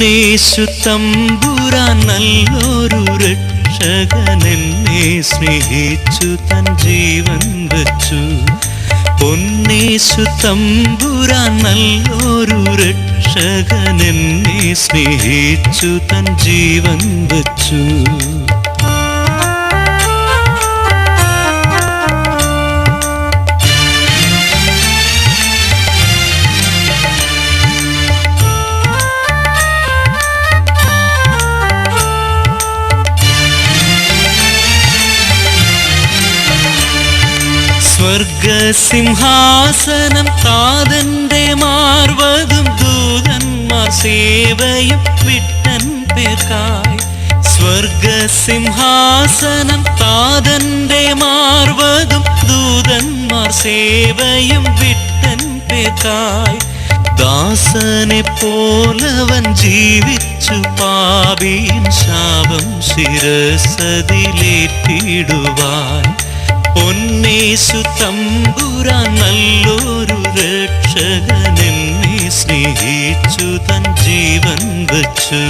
പൊന്നേശു തമ്പുരാൻ നല്ലൊരു രക്ഷകനെന്നെ സ്നേഹിച്ചു തൻ ജീവൻ വച്ചു. പൊന്നേശു തമ്പുരാൻ നല്ലൊരു രക്ഷകനെന്നെ സ്നേഹിച്ചു തൻ ജീവൻ വച്ചു. സ്വർഗസിംഹാസനം താതന്റെ മാർവതും ദൂതന്മാർ സേവയും വിട്ടൻ പേർക്കായി. സ്വർഗസിംഹാസനം താതന്റെ മാർവതും ദൂതന്മാർ സേവയും വിട്ടൻ പേർക്കായി. ദാസനെ പോലവൻ ജീവിച്ചു പാപിയിൻ ശാപം ശിരസതിലേറ്റിടുവാൻ. പൊന്നേശു തമ്പുരാൻ നല്ലൊരു രക്ഷകനെന്നെ സ്നേഹിച്ചു തൻ ജീവൻ വച്ചു.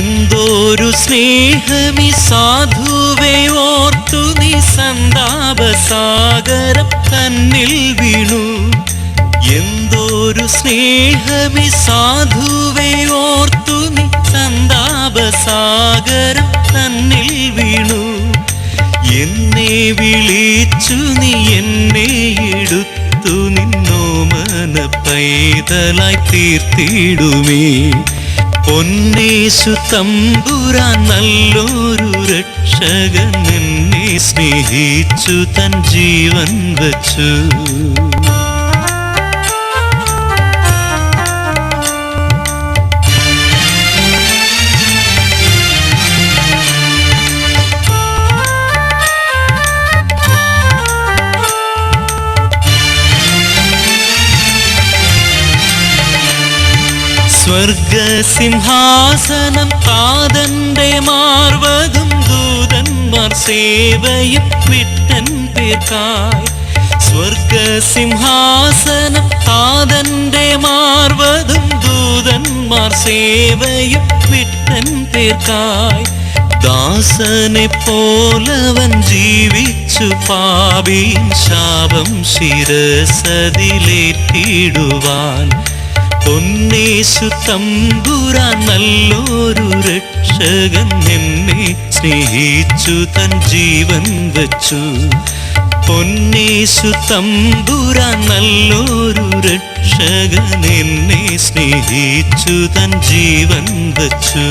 എന്തൊരു സ്നേഹമീ സാധുവേ ഓർത്തു നീ സന്താപസാഗരം തന്നിൽ വീണു. എന്തൊരു സ്നേഹമീ സാധുവേ ഓർത്തു നീ സന്താപസാഗരം തന്നിൽ വീണു. എന്നെ വിളിച്ചു നീ എന്നെ എടുത്തു നിന്നോമന പൈതലായി തീർത്തിടുമേ. പൊന്നേശു തമ്പുരാൻ നല്ലൊരു രക്ഷകൻ എന്നെ സ്നേഹിച്ചു തൻ ജീവൻ വച്ചു. സ്വർഗസിംഹാസനം താതന്റെ മാർവതും ദൂതന്മാർ സേവയും വിട്ടൻ പേർക്കായി. സ്വർഗസിംഹാസനം താതന്റെ മാർവതും ദൂതന്മാർ സേവയും വിട്ടൻ പേർക്കായി. ദാസനെ പോലവൻ ജീവിച്ചു പാപിയിൻ ശാപം ശിരസതിലേറ്റിടുവാൻ. പൊന്നേശു തമ്പുരാൻ നല്ലൊരു രക്ഷകൻ എന്നെ സ്നേഹിച്ചു തൻ ജീവൻ വച്ചു. പൊന്നേശു തമ്പുരാൻ നല്ലൊരു രക്ഷകൻ എന്നെ സ്നേഹിച്ചു തൻ ജീവൻ വച്ചു.